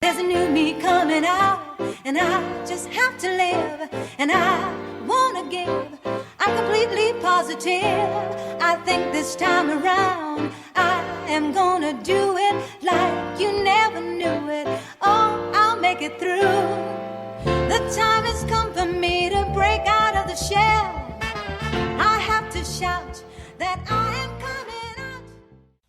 There's a new me coming out, and I just have to live, and I wanna give. I'm completely positive. I think this time around I am gonna do it like you never knew it. Oh, I'll make it through. The time has come for me to break out of the shell. I have to shout that I am coming out.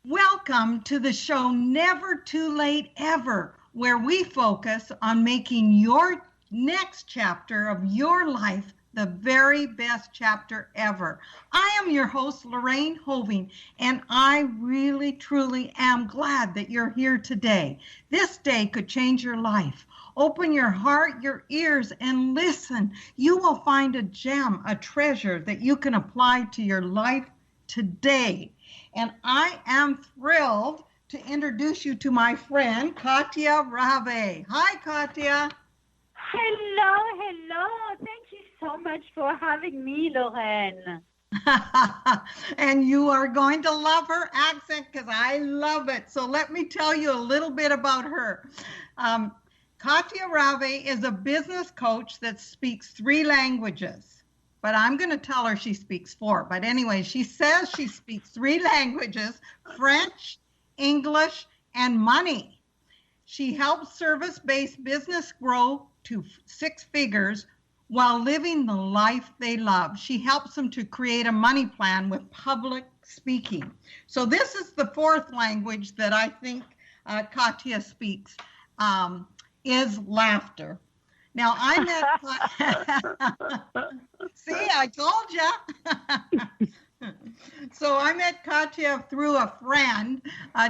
Welcome to the show Never Too Late Ever, where we focus on making your next chapter of your life the very best chapter ever. I am your host, Lorraine Hoving, and I really, truly am glad that you're here today. This day could change your life. Open your heart, your ears, and listen. You will find a gem, a treasure that you can apply to your life today. And I am thrilled to introduce you to my friend, Katia Rave. Hi, Katia. Hello. Thank you so much for having me, Lorraine. And you are going to love her accent because I love it. So let me tell you a little bit about her. Katia Rave is a business coach that speaks 3 languages. But I'm going to tell her she speaks 4. But anyway, she says she speaks 3 languages, French, English, and money. She helps service-based business grow to 6 figures while living the life they love. She helps them to create a money plan with public speaking. So this is the 4th language that I think Katia speaks, is laughter. Now, I met, see, I told you. So I met Katia through a friend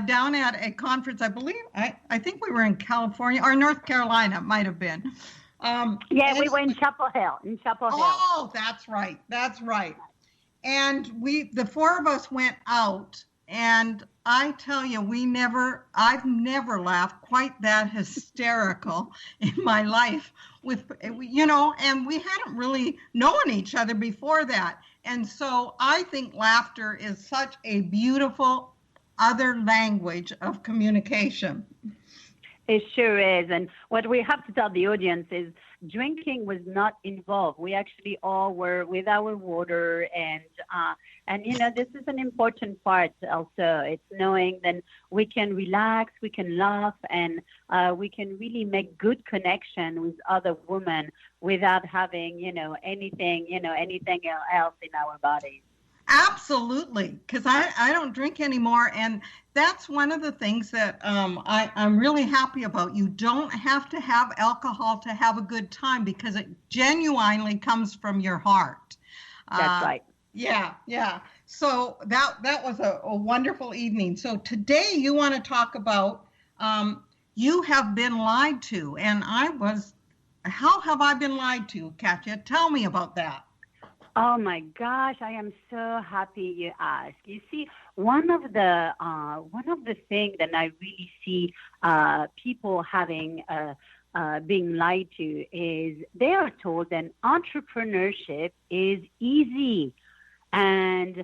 down at a conference, I believe, I think we were in California, or North Carolina, might have been. We were in Chapel Hill. Oh, that's right. And the 4 of us went out, and I tell you, I've never laughed quite that hysterical in my life with, and we hadn't really known each other before that. And so I think laughter is such a beautiful other language of communication. It sure is. And what we have to tell the audience is drinking was not involved. We actually all were with our water. And this is an important part also. It's knowing that we can relax, we can laugh, and we can really make good connection with other women without having, anything else in our bodies. Absolutely, because I don't drink anymore, and that's one of the things that I'm really happy about. You don't have to have alcohol to have a good time because it genuinely comes from your heart. That's right. Yeah. So that was a wonderful evening. So today you want to talk about you have been lied to, and how have I been lied to, Katia? Tell me about that. Oh my gosh, I am so happy you asked. You see, one of the things that I really see people having being lied to is they are told that entrepreneurship is easy. And,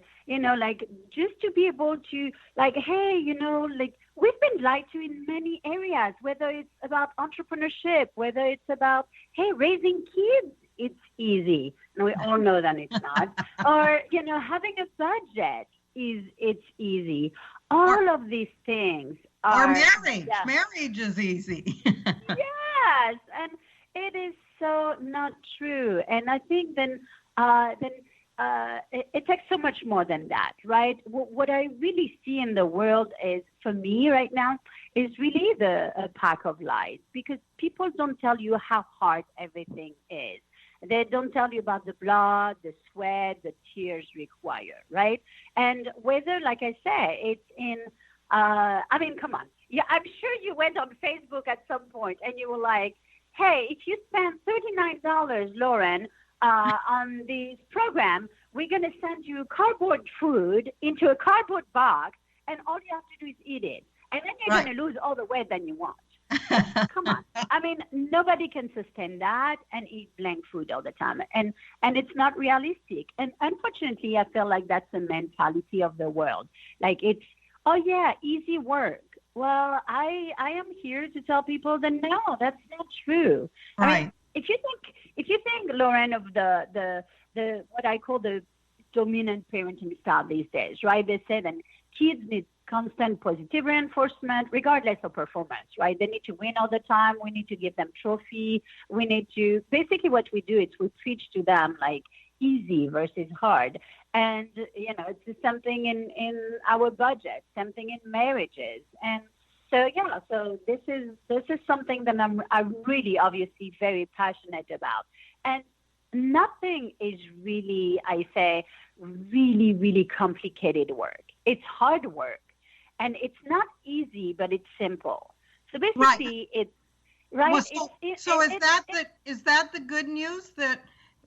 just to be able to, we've been lied to in many areas, whether it's about entrepreneurship, whether it's about, raising kids, it's easy. And we all know that it's not. Or, having a budget it's easy. All of these things are... Or marriage. Yeah. Marriage is easy. Yes. And it is so not true. And I think then it takes so much more than that, right? What I really see in the world is, for me right now, is really a pack of lies, because people don't tell you how hard everything is. They don't tell you about the blood, the sweat, the tears required, right? And whether, like I say, it's in, come on. Yeah, I'm sure you went on Facebook at some point and you were like, hey, if you spend $39, Lauren, on this program, we're going to send you cardboard food into a cardboard box, and all you have to do is eat it. And then you're going to lose all the weight that you want. Come on. Nobody can sustain that and eat blank food all the time. And it's not realistic. And unfortunately, I feel like that's the mentality of the world. Like it's, oh yeah, easy work. Well, I am here to tell people that no, that's not true. Right. I mean, if you think, Lauren, of the what I call the dominant parenting style these days, right? They say that kids need constant positive reinforcement regardless of performance, right? They need to win all the time. We need to give them trophy. We need to, basically what we do is we preach to them like easy versus hard. And, you know, it's something in our budget, something in marriages. And so, yeah, so this is something that I'm really obviously very passionate about. And nothing is really, I say, really, really complicated work. It's hard work. And it's not easy, but it's simple. So basically, it's, right? Well, so is that the good news? That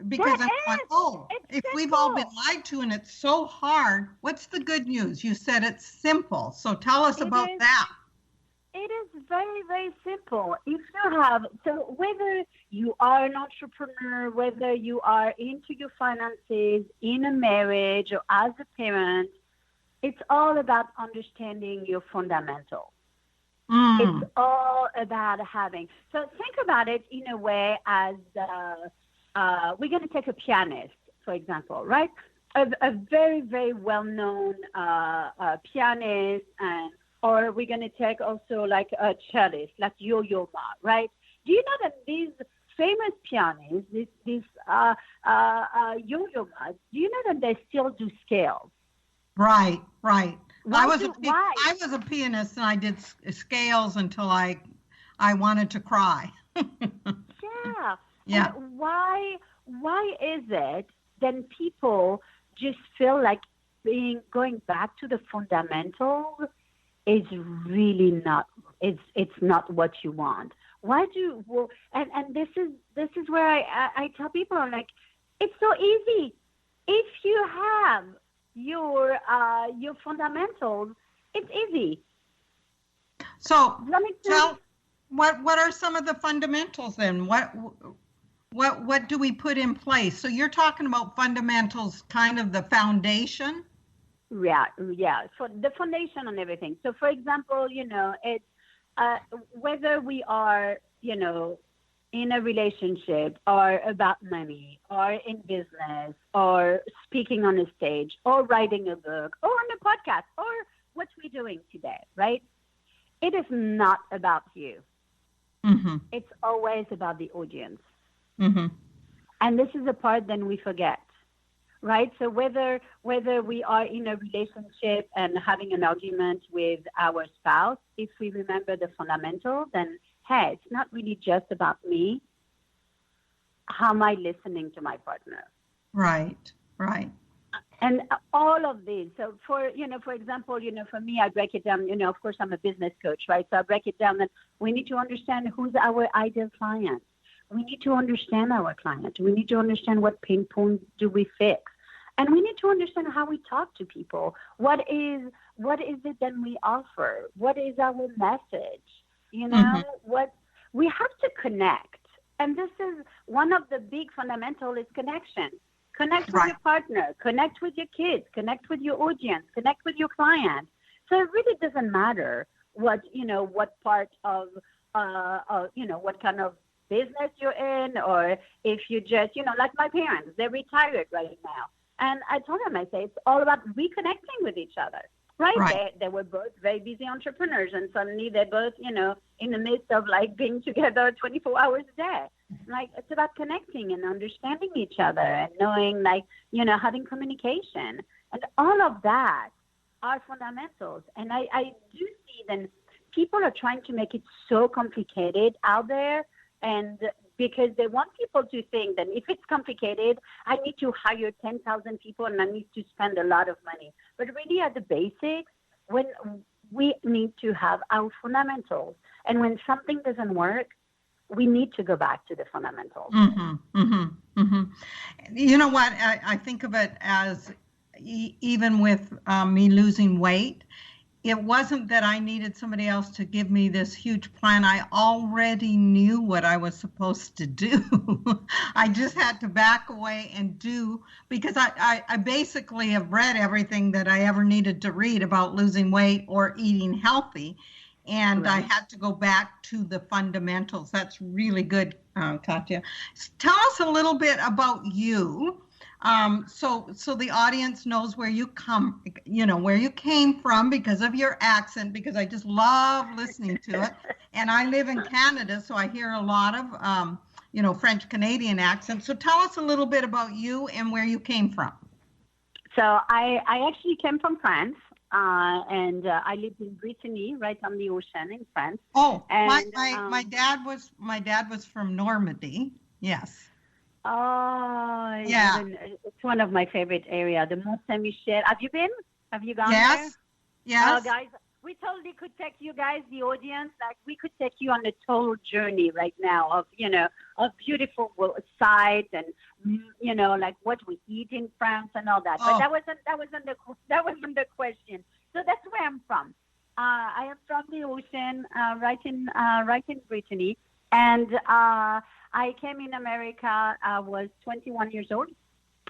because I'm like, oh, if simple. We've all been lied to and it's so hard, what's the good news? You said it's simple. So tell us about that. It is very, very simple. If you have, so whether you are an entrepreneur, whether you are into your finances, in a marriage, or as a parent, it's all about understanding your fundamentals. It's all about having. So think about it in a way as we're going to take a pianist, for example, right? A very, very well-known pianist, or we're going to take also like a cellist, like Yo-Yo Ma, right? Do you know that these famous pianists, these Yo-Yo Mas, do you know that they still do scales? Right. I was a pianist and I did scales until I wanted to cry. Yeah. And why is it then people just feel like going back to the fundamentals is really not, it's not what you want? And this is where I tell people, I'm like, it's so easy. If you have your fundamentals, it's easy. So tell what are some of the fundamentals then? What do we put in place? So you're talking about fundamentals, kind of the foundation? Yeah. For the foundation on everything. So for example, you know, it's whether we are, you know, in a relationship or about money or in business or speaking on a stage or writing a book or on a podcast or what we're doing today, right? It is not about you. Mm-hmm. It's always about the audience. Mm-hmm. And this is the part then we forget, right? So whether we are in a relationship and having an argument with our spouse, if we remember the fundamental, then hey, it's not really just about me. How am I listening to my partner? Right. And all of these. So for example, for me, I break it down, of course, I'm a business coach, right? So I break it down that we need to understand who's our ideal client. We need to understand our client. We need to understand what pain points do we fix. And we need to understand how we talk to people. What is it that we offer? What is our message? What we have to connect. And this is one of the big fundamentals is connection. Connect with your partner, connect with your kids, connect with your audience, connect with your client. So it really doesn't matter what part of, what kind of business you're in, or if you just, like my parents, they're retired right now. And I told them, I say, it's all about reconnecting with each other, right? They were both very busy entrepreneurs, and suddenly they're both, in the midst of like being together 24 hours a day. Like, it's about connecting and understanding each other and knowing, like, having communication. And all of that are fundamentals. And I do see that people are trying to make it so complicated out there, and because they want people to think that if it's complicated, I need to hire 10,000 people and I need to spend a lot of money. But really at the basics, when we need to have our fundamentals. And when something doesn't work, we need to go back to the fundamentals. Mm-hmm, mm-hmm, mm-hmm. You know what? I think of it as even with me losing weight, it wasn't that I needed somebody else to give me this huge plan. I already knew what I was supposed to do. I just had to back away and do, because I basically have read everything that I ever needed to read about losing weight or eating healthy. And I had to go back to the fundamentals. That's really good, Katia. Tell us a little bit about you. So the audience knows where you where you came from because of your accent, because I just love listening to it. And I live in Canada, so I hear a lot of, French Canadian accents. So tell us a little bit about you and where you came from. So I actually came from France, and I lived in Brittany, right on the ocean in France. Oh, and, my dad was from Normandy. Yes. Oh, yeah. It's one of my favorite areas, the Mont Saint-Michel. Have you been? Have you gone yes. there? Yes. Oh, guys, we totally could take you guys, the audience, like we could take you on a total journey right now of beautiful sights and, like what we eat in France and all that. But that wasn't the question. So that's where I'm from. I am from the ocean, right in Brittany. And I came in America. I was 21 years old.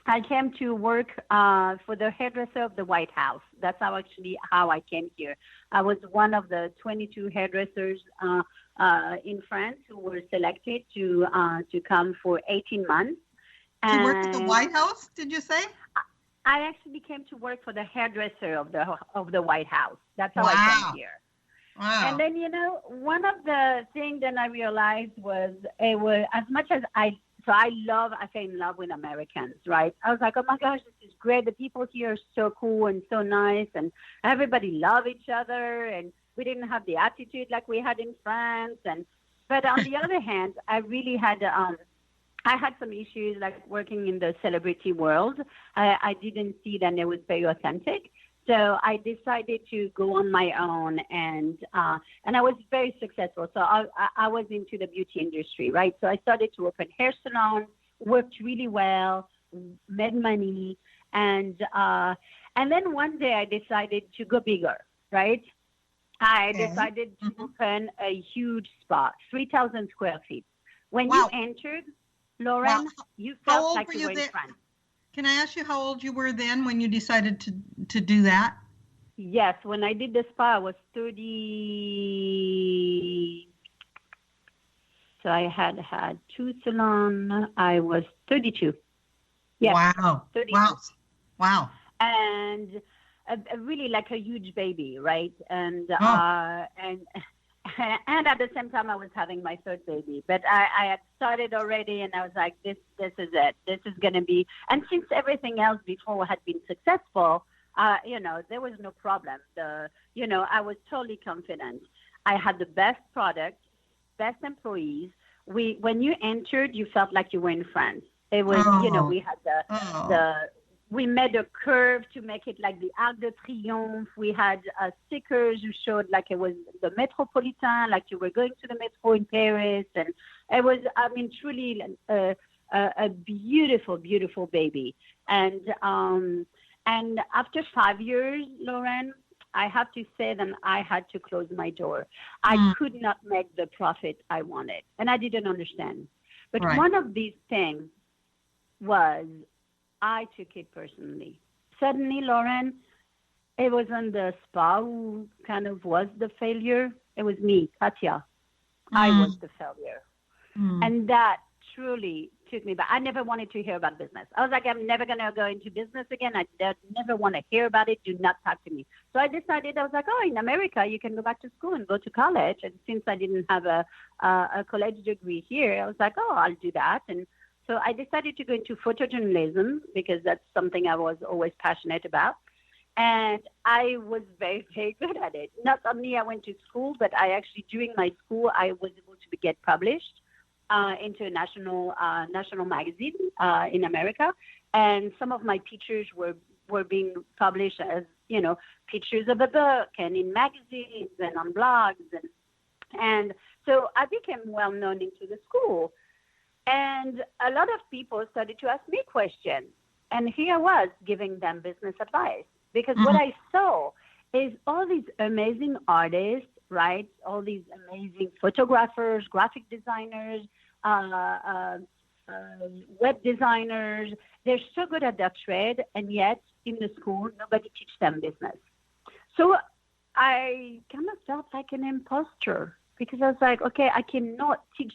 I came to work for the hairdresser of the White House. That's how I came here. I was one of the 22 hairdressers in France who were selected to come for 18 months. To work at the White House, did you say? I actually came to work for the hairdresser of the White House. That's how I came here. Wow. And then, one of the things that I realized was as much as I fell in love with Americans, right? I was like, oh my gosh, this is great. The people here are so cool and so nice, and everybody love each other, and we didn't have the attitude like we had in France. But on the other hand, I really had I had some issues like working in the celebrity world. I didn't see that it was very authentic. So I decided to go on my own, and I was very successful. So I was into the beauty industry, right? So I started to open hair salons, worked really well, made money, and then one day I decided to go bigger, right? I decided to open a huge spa, 3,000 square feet. When you entered, Lauren, you felt like you were in France. Can I ask you how old you were then when you decided to do that? Yes, when I did the spa, I was 30. So I had 2 salons. I was 32. Yes, wow. 32. Wow. And really like a huge baby, right? And and at the same time, I was having my third baby. But I had started already, and I was like, this is it. This is going to be. And since everything else before had been successful, there was no problem. I was totally confident. I had the best product, best employees. When you entered, you felt like you were in France. It was, we had we made a curve to make it like the Arc de Triomphe. We had stickers who showed like it was the Metropolitan, like you were going to the metro in Paris. And it was, truly a beautiful, beautiful baby. And after 5 years, Lauren, I have to say that I had to close my door. I could not make the profit I wanted, and I didn't understand. But one of these things was I took it personally. Suddenly, Lauren, it wasn't the spa who kind of was the failure. It was me, Katia. I was the failure. And that truly took me back. I never wanted to hear about business. I was like, I'm never going to go into business again. I never want to hear about it. Do not talk to me. So I decided, I was like, in America, you can go back to school and go to college. And since I didn't have a college degree here, I was like, I'll do that. And so I decided to go into photojournalism because that's something I was always passionate about. And I was very, very good at it. Not only I went to school, but I actually, during my school, I was able to get published into a national magazine in America. And some of my pictures were being published as, pictures of a book and in magazines and on blogs. And so I became well known into the school. And a lot of people started to ask me questions. And here I was giving them business advice. Because what I saw is all these amazing artists, right? All these amazing photographers, graphic designers, web designers. They're so good at their trade. And yet in the school, nobody teaches them business. So I kind of felt like an imposter because I was like, okay, I cannot teach